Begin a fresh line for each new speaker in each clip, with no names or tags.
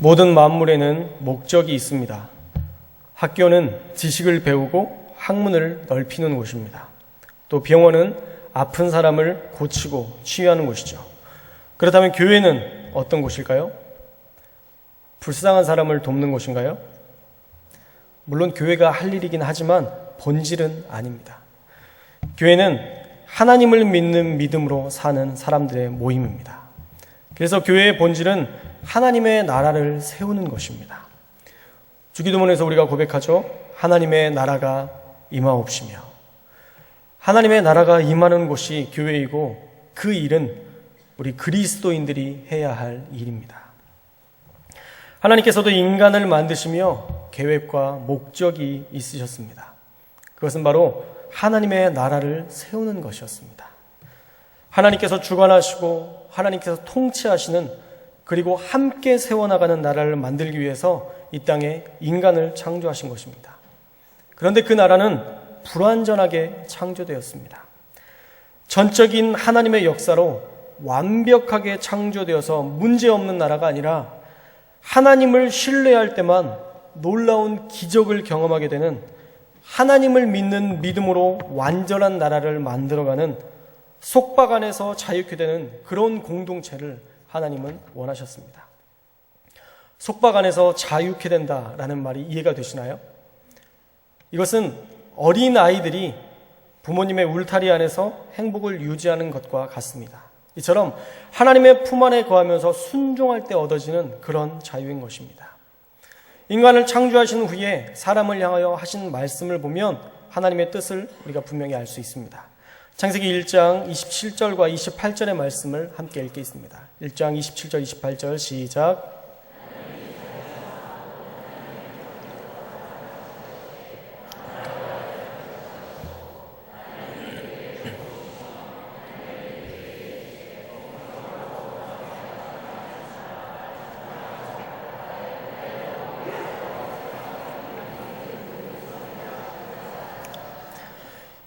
모든 만물에는 목적이 있습니다. 학교는 지식을 배우고 학문을 넓히는 곳입니다. 또 병원은 아픈 사람을 고치고 치유하는 곳이죠. 그렇다면 교회는 어떤 곳일까요? 불쌍한 사람을 돕는 곳인가요? 물론 교회가 할 일이긴 하지만 본질은 아닙니다. 교회는 하나님을 믿는 믿음으로 사는 사람들의 모임입니다. 그래서 교회의 본질은 하나님의 나라를 세우는 것입니다. 주기도문에서 우리가 고백하죠. 하나님의 나라가 임하옵시며. 하나님의 나라가 임하는 곳이 교회이고 그 일은 우리 그리스도인들이 해야 할 일입니다. 하나님께서도 인간을 만드시며 계획과 목적이 있으셨습니다. 그것은 바로 하나님의 나라를 세우는 것이었습니다. 하나님께서 주관하시고 하나님께서 통치하시는 그리고 함께 세워나가는 나라를 만들기 위해서 이 땅에 인간을 창조하신 것입니다. 그런데 그 나라는 불완전하게 창조되었습니다. 전적인 하나님의 역사로 완벽하게 창조되어서 문제없는 나라가 아니라 하나님을 신뢰할 때만 놀라운 기적을 경험하게 되는 하나님을 믿는 믿음으로 완전한 나라를 만들어가는 속박 안에서 자유케 되는 그런 공동체를 하나님은 원하셨습니다. 속박 안에서 자유케 된다라는 말이 이해가 되시나요? 이것은 어린 아이들이 부모님의 울타리 안에서 행복을 유지하는 것과 같습니다. 이처럼 하나님의 품 안에 거하면서 순종할 때 얻어지는 그런 자유인 것입니다. 인간을 창조하신 후에 사람을 향하여 하신 말씀을 보면 하나님의 뜻을 우리가 분명히 알 수 있습니다. 창세기 1장 27절과 28절의 말씀을 함께 읽겠습니다. 1장 27절 28절 시작.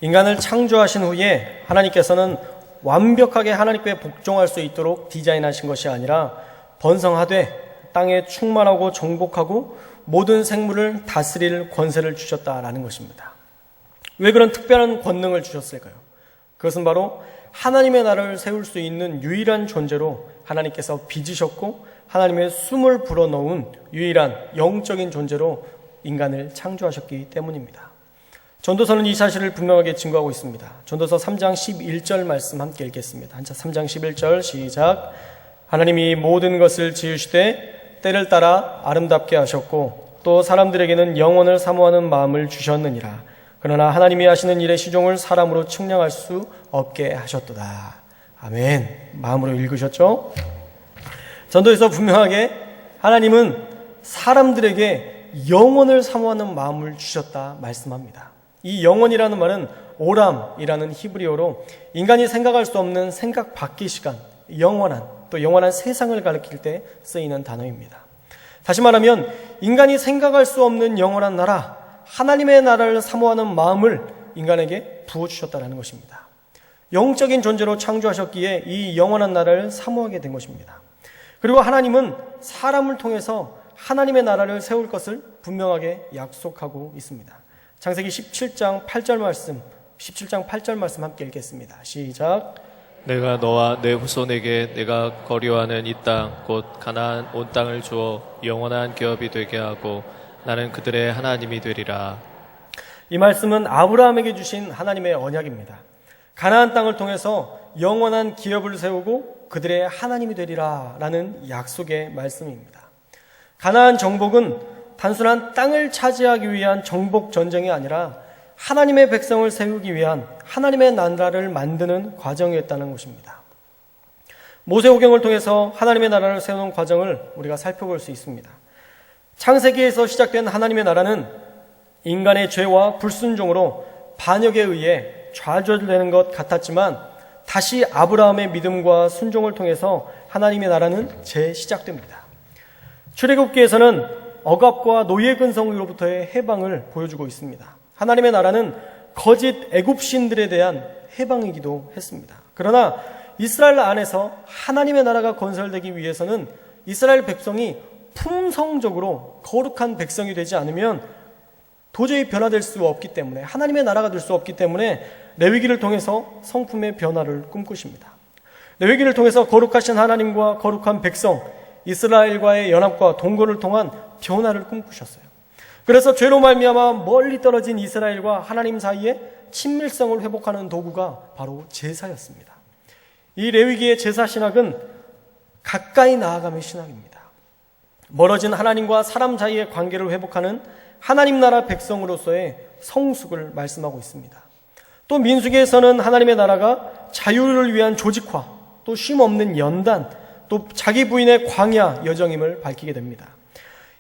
인간을 창조하신 후에 하나님께서는 완벽하게 하나님께 복종할 수 있도록 디자인하신 것이 아니라 번성하되 땅에 충만하고 정복하고 모든 생물을 다스릴 권세를 주셨다라는 것입니다. 왜 그런 특별한 권능을 주셨을까요? 그것은 바로 하나님의 나라를 세울 수 있는 유일한 존재로 하나님께서 빚으셨고 하나님의 숨을 불어넣은 유일한 영적인 존재로 인간을 창조하셨기 때문입니다. 전도서는 이 사실을 분명하게 증거하고 있습니다. 전도서 3장 11절 말씀 함께 읽겠습니다. 3장 11절 시작. 하나님이 모든 것을 지으시되 때를 따라 아름답게 하셨고 또 사람들에게는 영원을 사모하는 마음을 주셨느니라. 그러나 하나님이 하시는 일의 시종을 사람으로 측량할 수 없게 하셨도다. 아멘. 마음으로 읽으셨죠? 전도에서 분명하게 하나님은 사람들에게 영원을 사모하는 마음을 주셨다 말씀합니다. 이 영원이라는 말은 오람이라는 히브리어로 인간이 생각할 수 없는 생각 밖의 시간, 영원한, 또 영원한 세상을 가리킬 때 쓰이는 단어입니다. 다시 말하면 인간이 생각할 수 없는 영원한 나라, 하나님의 나라를 사모하는 마음을 인간에게 부어주셨다는 것입니다. 영적인 존재로 창조하셨기에 이 영원한 나라를 사모하게 된 것입니다. 그리고 하나님은 사람을 통해서 하나님의 나라를 세울 것을 분명하게 약속하고 있습니다. 창세기 17장 8절 말씀 함께 읽겠습니다. 시작.
내가 너와 내 후손에게 내가 거류하는 이 땅 곧 가나안 온 땅을 주어 영원한 기업이 되게 하고 나는 그들의 하나님이 되리라.
이 말씀은 아브라함에게 주신 하나님의 언약입니다. 가나안 땅을 통해서 영원한 기업을 세우고 그들의 하나님이 되리라 라는 약속의 말씀입니다. 가나안 정복은 단순한 땅을 차지하기 위한 정복 전쟁이 아니라 하나님의 백성을 세우기 위한 하나님의 나라를 만드는 과정이었다는 것입니다. 모세오경을 통해서 하나님의 나라를 세우는 과정을 우리가 살펴볼 수 있습니다. 창세기에서 시작된 하나님의 나라는 인간의 죄와 불순종으로 반역에 의해 좌절되는 것 같았지만 다시 아브라함의 믿음과 순종을 통해서 하나님의 나라는 재시작됩니다. 출애굽기에서는 억압과 노예 근성으로부터의 해방을 보여주고 있습니다. 하나님의 나라는 거짓 애굽신들에 대한 해방이기도 했습니다. 그러나 이스라엘 안에서 하나님의 나라가 건설되기 위해서는 이스라엘 백성이 품성적으로 거룩한 백성이 되지 않으면 도저히 변화될 수 없기 때문에, 하나님의 나라가 될 수 없기 때문에 레위기를 통해서 성품의 변화를 꿈꾸십니다. 레위기를 통해서 거룩하신 하나님과 거룩한 백성 이스라엘과의 연합과 동거를 통한 변화를 꿈꾸셨어요. 그래서 죄로 말미암아 멀리 떨어진 이스라엘과 하나님 사이에 친밀성을 회복하는 도구가 바로 제사였습니다. 이 레위기의 제사 신학은 가까이 나아감의 신학입니다. 멀어진 하나님과 사람 사이의 관계를 회복하는 하나님 나라 백성으로서의 성숙을 말씀하고 있습니다. 또 민수기에서는 하나님의 나라가 자유를 위한 조직화, 또 쉼 없는 연단, 또 자기 부인의 광야 여정임을 밝히게 됩니다.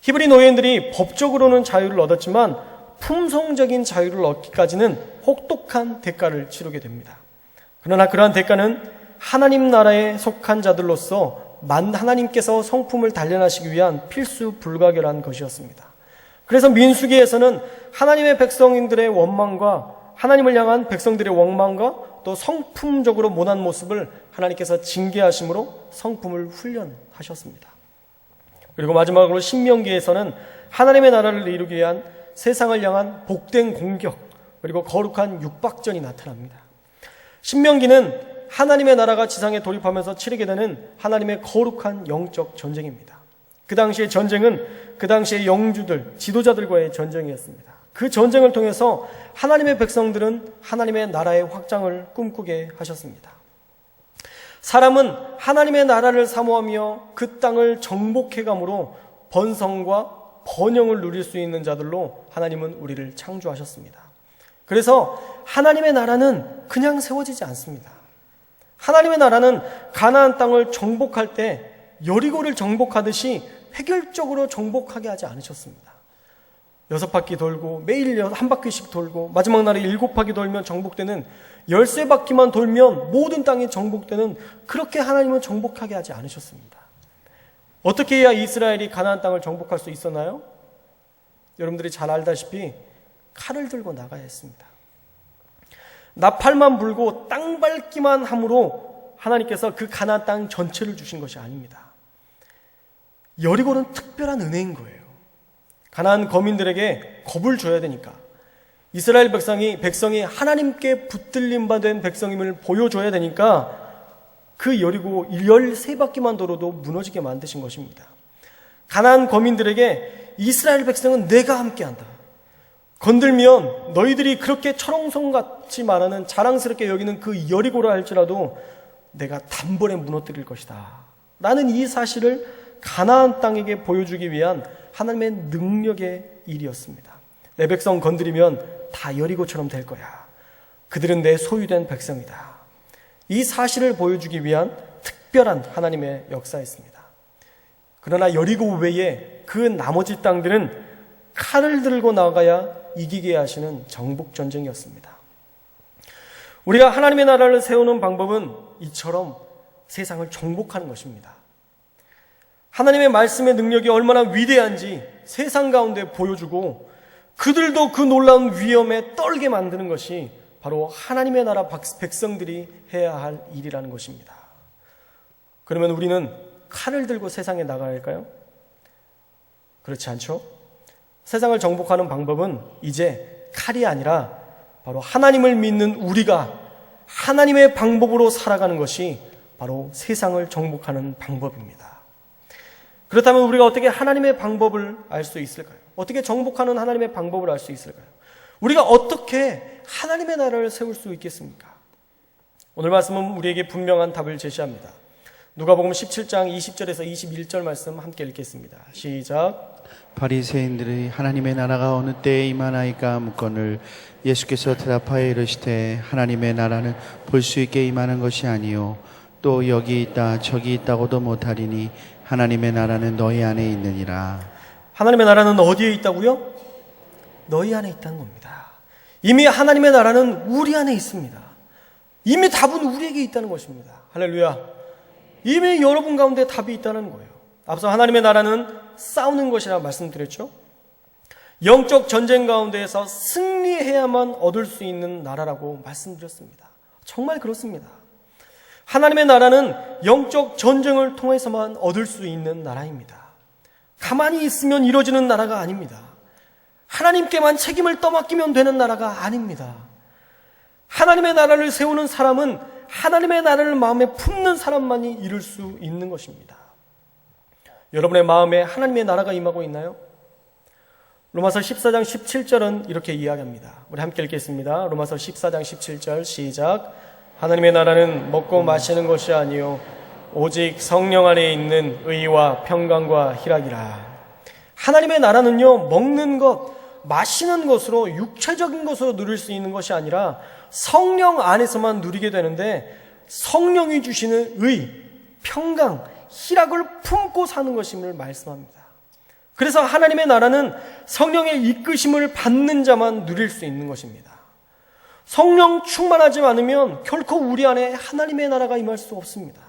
히브리 노예인들이 법적으로는 자유를 얻었지만 품성적인 자유를 얻기까지는 혹독한 대가를 치르게 됩니다. 그러나 그러한 대가는 하나님 나라에 속한 자들로서 하나님께서 성품을 단련하시기 위한 필수 불가결한 것이었습니다. 그래서 민수기에서는 하나님의 백성들의 원망과 하나님을 향한 백성들의 원망과 또 성품적으로 못난 모습을 하나님께서 징계하심으로 성품을 훈련하셨습니다. 그리고 마지막으로 신명기에서는 하나님의 나라를 이루기 위한 세상을 향한 복된 공격, 그리고 거룩한 육박전이 나타납니다. 신명기는 하나님의 나라가 지상에 돌입하면서 치르게 되는 하나님의 거룩한 영적 전쟁입니다. 그 당시의 전쟁은 그 당시의 영주들, 지도자들과의 전쟁이었습니다. 그 전쟁을 통해서 하나님의 백성들은 하나님의 나라의 확장을 꿈꾸게 하셨습니다. 사람은 하나님의 나라를 사모하며 그 땅을 정복해감으로 번성과 번영을 누릴 수 있는 자들로 하나님은 우리를 창조하셨습니다. 그래서 하나님의 나라는 그냥 세워지지 않습니다. 하나님의 나라는 가나안 땅을 정복할 때 여리고를 정복하듯이 획일적으로 정복하게 하지 않으셨습니다. 6바퀴 돌고 매일 한 바퀴씩 돌고 마지막 날에 7바퀴 돌면 정복되는 13바퀴만 돌면 모든 땅이 정복되는, 그렇게 하나님은 정복하게 하지 않으셨습니다. 어떻게 해야 이스라엘이 가나안 땅을 정복할 수 있었나요? 여러분들이 잘 알다시피 칼을 들고 나가야 했습니다. 나팔만 불고 땅 밟기만 함으로 하나님께서 그 가나안 땅 전체를 주신 것이 아닙니다. 여리고는 특별한 은혜인 거예요. 가나안 거민들에게 겁을 줘야 되니까, 이스라엘 백성이 하나님께 붙들림 받은 백성임을 보여줘야 되니까 그 여리고 13바퀴만 돌아도 무너지게 만드신 것입니다. 가나안 거민들에게 이스라엘 백성은 내가 함께한다. 건들면 너희들이 그렇게 철옹성같이 말하는, 자랑스럽게 여기는 그 여리고라 할지라도 내가 단번에 무너뜨릴 것이다 라는 이 사실을 가나안 땅에게 보여주기 위한 하나님의 능력의 일이었습니다. 내 백성 건드리면 다 여리고처럼 될 거야. 그들은 내 소유된 백성이다. 이 사실을 보여주기 위한 특별한 하나님의 역사였습니다. 그러나 여리고 외에 그 나머지 땅들은 칼을 들고 나가야 이기게 하시는 정복전쟁이었습니다. 우리가 하나님의 나라를 세우는 방법은 이처럼 세상을 정복하는 것입니다. 하나님의 말씀의 능력이 얼마나 위대한지 세상 가운데 보여주고 그들도 그 놀라운 위험에 떨게 만드는 것이 바로 하나님의 나라 백성들이 해야 할 일이라는 것입니다. 그러면 우리는 칼을 들고 세상에 나가야 할까요? 그렇지 않죠? 세상을 정복하는 방법은 이제 칼이 아니라 바로 하나님을 믿는 우리가 하나님의 방법으로 살아가는 것이 바로 세상을 정복하는 방법입니다. 그렇다면 우리가 어떻게 하나님의 방법을 알 수 있을까요? 어떻게 정복하는 하나님의 방법을 알 수 있을까요? 우리가 어떻게 하나님의 나라를 세울 수 있겠습니까? 오늘 말씀은 우리에게 분명한 답을 제시합니다. 누가복음 17장 20절에서 21절 말씀 함께 읽겠습니다. 시작.
바리새인들이 하나님의 나라가 어느 때에 임하나이까 묻거늘 예수께서 대답하여 이르시되 하나님의 나라는 볼 수 있게 임하는 것이 아니요 또 여기 있다 저기 있다고도 못하리니 하나님의 나라는 너희 안에 있느니라.
하나님의 나라는 어디에 있다고요? 너희 안에 있다는 겁니다. 이미 하나님의 나라는 우리 안에 있습니다. 이미 답은 우리에게 있다는 것입니다. 할렐루야. 이미 여러분 가운데 답이 있다는 거예요. 앞서 하나님의 나라는 싸우는 것이라고 말씀드렸죠. 영적 전쟁 가운데에서 승리해야만 얻을 수 있는 나라라고 말씀드렸습니다. 정말 그렇습니다. 하나님의 나라는 영적 전쟁을 통해서만 얻을 수 있는 나라입니다. 가만히 있으면 이루어지는 나라가 아닙니다. 하나님께만 책임을 떠맡기면 되는 나라가 아닙니다. 하나님의 나라를 세우는 사람은 하나님의 나라를 마음에 품는 사람만이 이룰 수 있는 것입니다. 여러분의 마음에 하나님의 나라가 임하고 있나요? 로마서 14장 17절은 이렇게 이야기합니다. 우리 함께 읽겠습니다. 로마서 14장 17절 시작. 하나님의 나라는 먹고 마시는 것이 아니요 오직 성령 안에 있는 의와 평강과 희락이라. 하나님의 나라는요, 먹는 것, 마시는 것으로, 육체적인 것으로 누릴 수 있는 것이 아니라 성령 안에서만 누리게 되는데, 성령이 주시는 의, 평강, 희락을 품고 사는 것임을 말씀합니다. 그래서 하나님의 나라는 성령의 이끄심을 받는 자만 누릴 수 있는 것입니다. 성령 충만하지 않으면 결코 우리 안에 하나님의 나라가 임할 수 없습니다.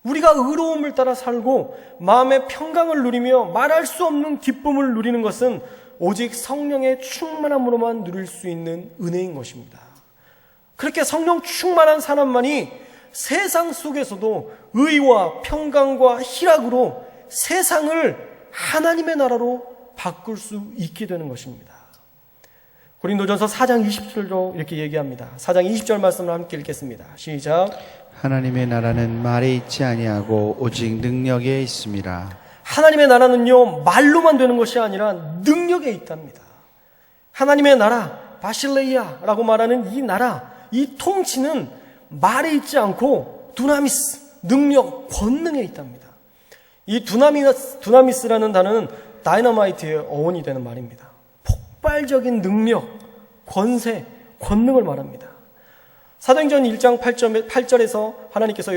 우리가 의로움을 따라 살고 마음의 평강을 누리며 말할 수 없는 기쁨을 누리는 것은 오직 성령의 충만함으로만 누릴 수 있는 은혜인 것입니다. 그렇게 성령 충만한 사람만이 세상 속에서도 의와 평강과 희락으로 세상을 하나님의 나라로 바꿀 수 있게 되는 것입니다. 고린도전서 4장 20절도 이렇게 얘기합니다. 4장 20절 말씀을 함께 읽겠습니다. 시작.
하나님의 나라는 말에 있지 아니하고 오직 능력에 있습니다.
하나님의 나라는요, 말로만 되는 것이 아니라 능력에 있답니다. 하나님의 나라, 바실레이아라고 말하는 이 나라, 이 통치는 말에 있지 않고 두나미스, 능력, 권능에 있답니다. 이 두나미스라는 단어는 다이너마이트의 어원이 되는 말입니다. 폭발적인 능력, 권세, 권능을 말합니다. 사도행전 1장 8절에서 하나님께서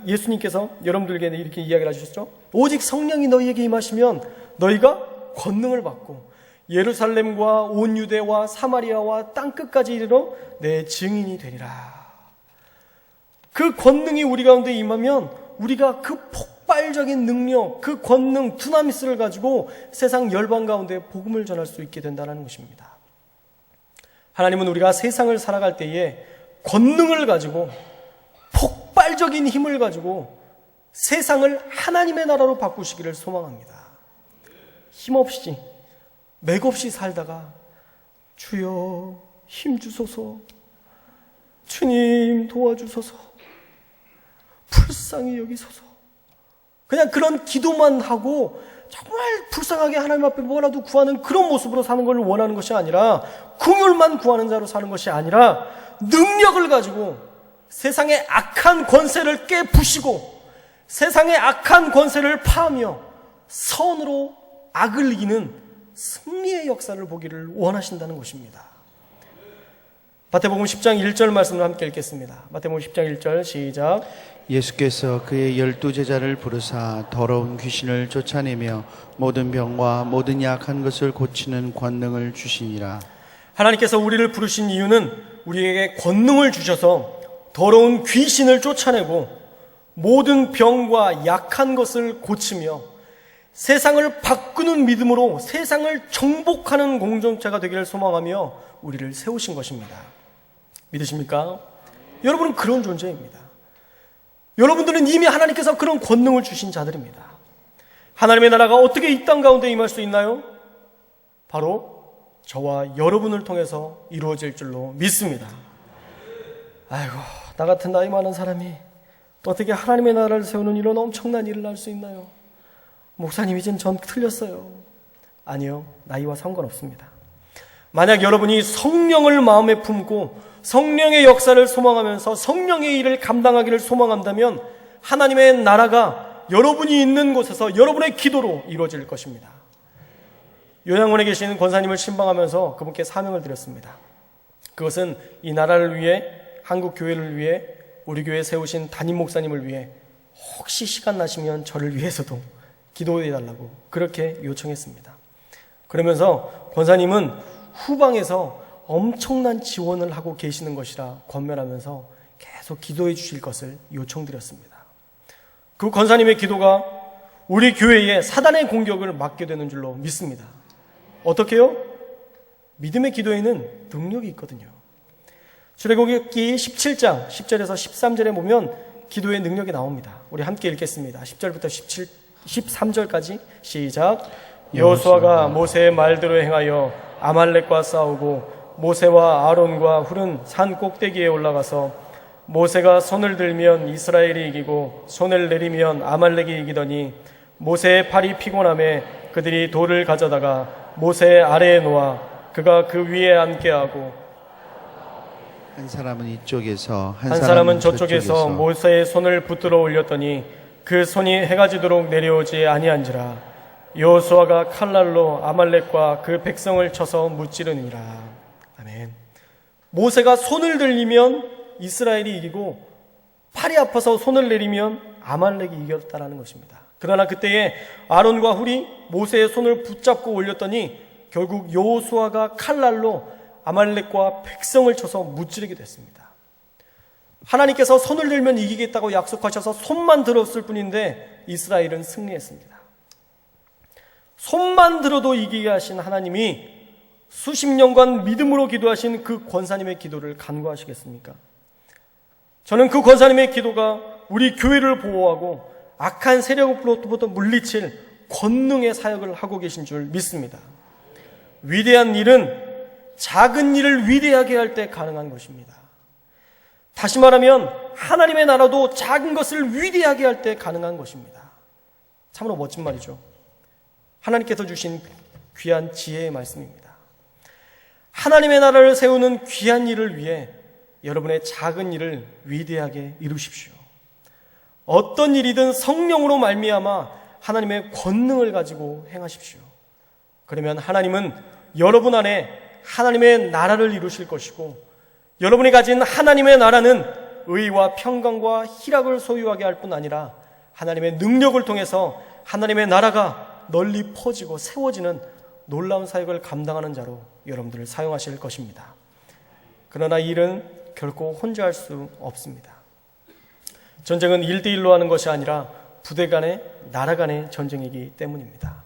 예수님께서 여러분들에게 이렇게 이야기를 하셨죠. 오직 성령이 너희에게 임하시면 너희가 권능을 받고 예루살렘과 온 유대와 사마리아와 땅끝까지 이르러 내 증인이 되리라. 그 권능이 우리 가운데 임하면 우리가 그 폭발적인 능력, 그 권능, 두나미스를 가지고 세상 열방 가운데 복음을 전할 수 있게 된다는 것입니다. 하나님은 우리가 세상을 살아갈 때에 권능을 가지고 폭발적인 힘을 가지고 세상을 하나님의 나라로 바꾸시기를 소망합니다. 힘없이 맥없이 살다가 주여 힘 주소서, 주님 도와주소서, 불쌍히 여기소서, 그냥 그런 기도만 하고 정말 불쌍하게 하나님 앞에 뭐라도 구하는 그런 모습으로 사는 걸 원하는 것이 아니라, 긍휼만 구하는 자로 사는 것이 아니라 능력을 가지고 세상의 악한 권세를 깨부시고 세상의 악한 권세를 파하며 선으로 악을 이기는 승리의 역사를 보기를 원하신다는 것입니다. 마태복음 10장 1절 말씀을 함께 읽겠습니다. 마태복음 10장 1절 시작.
예수께서 그의 12제자를 부르사 더러운 귀신을 쫓아내며 모든 병과 모든 약한 것을 고치는 권능을 주시니라.
하나님께서 우리를 부르신 이유는 우리에게 권능을 주셔서 더러운 귀신을 쫓아내고 모든 병과 약한 것을 고치며 세상을 바꾸는 믿음으로 세상을 정복하는 공동체가 되기를 소망하며 우리를 세우신 것입니다. 믿으십니까? 여러분은 그런 존재입니다. 여러분들은 이미 하나님께서 그런 권능을 주신 자들입니다. 하나님의 나라가 어떻게 이 땅 가운데 임할 수 있나요? 바로 저와 여러분을 통해서 이루어질 줄로 믿습니다. 아이고, 나 같은 나이 많은 사람이 어떻게 하나님의 나라를 세우는 이런 엄청난 일을 할 수 있나요? 목사님, 이젠 전 틀렸어요. 아니요, 나이와 상관없습니다. 만약 여러분이 성령을 마음에 품고 성령의 역사를 소망하면서 성령의 일을 감당하기를 소망한다면 하나님의 나라가 여러분이 있는 곳에서 여러분의 기도로 이루어질 것입니다. 요양원에 계신 권사님을 신방하면서 그분께 사명을 드렸습니다. 그것은 이 나라를 위해, 한국 교회를 위해, 우리 교회에 세우신 담임 목사님을 위해 혹시 시간 나시면 저를 위해서도 기도해달라고 그렇게 요청했습니다. 그러면서 권사님은 후방에서 엄청난 지원을 하고 계시는 것이라 권면하면서 계속 기도해 주실 것을 요청드렸습니다. 그 권사님의 기도가 우리 교회에 사단의 공격을 막게 되는 줄로 믿습니다. 어떻게요? 믿음의 기도에는 능력이 있거든요. 출애굽기 17장 10절에서 13절에 보면 기도의 능력이 나옵니다. 우리 함께 읽겠습니다. 10절부터 13절까지 시작. 여호수아가 모세의 말대로 행하여 아말렉과 싸우고 모세와 아론과 훌은 산 꼭대기에 올라가서 모세가 손을 들면 이스라엘이 이기고 손을 내리면 아말렉이 이기더니 모세의 팔이 피곤함에 그들이 돌을 가져다가 모세 아래에 놓아 그가 그 위에 앉게 하고
한 사람은 이쪽에서
한 사람은 저쪽에서 모세의 손을 붙들어 올렸더니 그 손이 해가 지도록 내려오지 아니한지라. 여호수아가 칼날로 아말렉과 그 백성을 쳐서 무찌르니라. 아멘. 모세가 손을 들리면 이스라엘이 이기고 팔이 아파서 손을 내리면 아말렉이 이겼다라는 것입니다. 그러나 그때에 아론과 훌이 모세의 손을 붙잡고 올렸더니 결국 여호수아가 칼날로 아말렉과 백성을 쳐서 무찌르게 됐습니다. 하나님께서 손을 들면 이기겠다고 약속하셔서 손만 들었을 뿐인데 이스라엘은 승리했습니다. 손만 들어도 이기게 하신 하나님이 수십 년간 믿음으로 기도하신 그 권사님의 기도를 간과하시겠습니까? 저는 그 권사님의 기도가 우리 교회를 보호하고 악한 세력으로부터 물리칠 권능의 사역을 하고 계신 줄 믿습니다. 위대한 일은 작은 일을 위대하게 할 때 가능한 것입니다. 다시 말하면 하나님의 나라도 작은 것을 위대하게 할 때 가능한 것입니다. 참으로 멋진 말이죠. 하나님께서 주신 귀한 지혜의 말씀입니다. 하나님의 나라를 세우는 귀한 일을 위해 여러분의 작은 일을 위대하게 이루십시오. 어떤 일이든 성령으로 말미암아 하나님의 권능을 가지고 행하십시오. 그러면 하나님은 여러분 안에 하나님의 나라를 이루실 것이고 여러분이 가진 하나님의 나라는 의와 평강과 희락을 소유하게 할 뿐 아니라 하나님의 능력을 통해서 하나님의 나라가 널리 퍼지고 세워지는 놀라운 사역을 감당하는 자로 여러분들을 사용하실 것입니다. 그러나 이 일은 결코 혼자 할 수 없습니다. 전쟁은 1대1로 하는 것이 아니라 부대 간의 나라 간의 전쟁이기 때문입니다.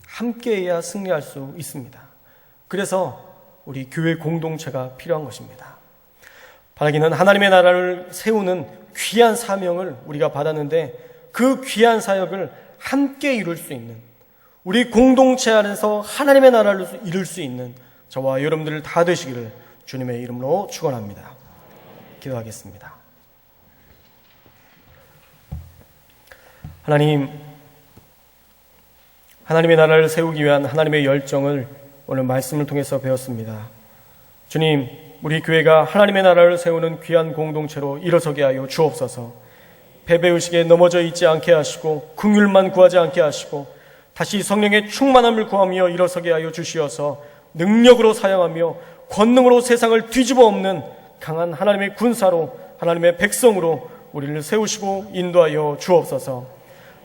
함께해야 승리할 수 있습니다. 그래서 우리 교회 공동체가 필요한 것입니다. 바라기는 하나님의 나라를 세우는 귀한 사명을 우리가 받았는데 그 귀한 사역을 함께 이룰 수 있는 우리 공동체 안에서 하나님의 나라를 이룰 수 있는 저와 여러분들 다 되시기를 주님의 이름으로 축원합니다. 기도하겠습니다. 하나님의 나라를 세우기 위한 하나님의 열정을 오늘 말씀을 통해서 배웠습니다. 주님, 우리 교회가 하나님의 나라를 세우는 귀한 공동체로 일어서게 하여 주옵소서. 패배의식에 넘어져 있지 않게 하시고 긍휼만 구하지 않게 하시고 다시 성령의 충만함을 구하며 일어서게 하여 주시어서 능력으로 사용하며 권능으로 세상을 뒤집어 엎는 강한 하나님의 군사로 하나님의 백성으로 우리를 세우시고 인도하여 주옵소서.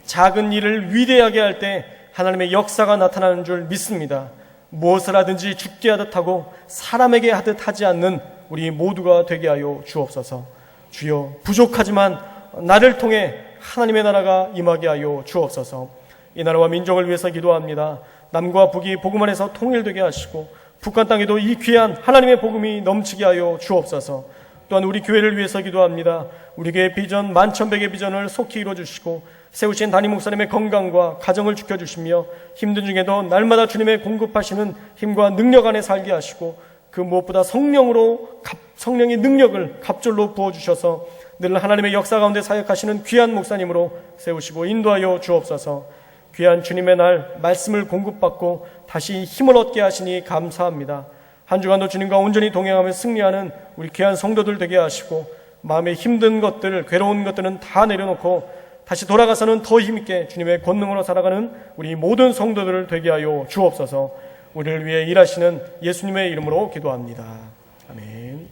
작은 일을 위대하게 할 때 하나님의 역사가 나타나는 줄 믿습니다. 무엇을 하든지 죽게 하듯 하고 사람에게 하듯 하지 않는 우리 모두가 되게 하여 주옵소서. 주여, 부족하지만 나를 통해 하나님의 나라가 임하게 하여 주옵소서. 이 나라와 민족을 위해서 기도합니다. 남과 북이 복음 안에서 통일되게 하시고 북한 땅에도 이 귀한 하나님의 복음이 넘치게 하여 주옵소서. 또한 우리 교회를 위해서 기도합니다. 우리 교회 비전 만천백의 비전을 속히 이루어주시고 세우신 담임 목사님의 건강과 가정을 지켜주시며 힘든 중에도 날마다 주님의 공급하시는 힘과 능력 안에 살게 하시고 그 무엇보다 성령의 능력을 갑절로 부어주셔서 늘 하나님의 역사 가운데 사역하시는 귀한 목사님으로 세우시고 인도하여 주옵소서. 귀한 주님의 날 말씀을 공급받고 다시 힘을 얻게 하시니 감사합니다. 한 주간도 주님과 온전히 동행하며 승리하는 우리 귀한 성도들 되게 하시고 마음에 힘든 것들, 괴로운 것들은 다 내려놓고 다시 돌아가서는 더 힘있게 주님의 권능으로 살아가는 우리 모든 성도들을 되게 하여 주옵소서. 우리를 위해 일하시는 예수님의 이름으로 기도합니다. 아멘.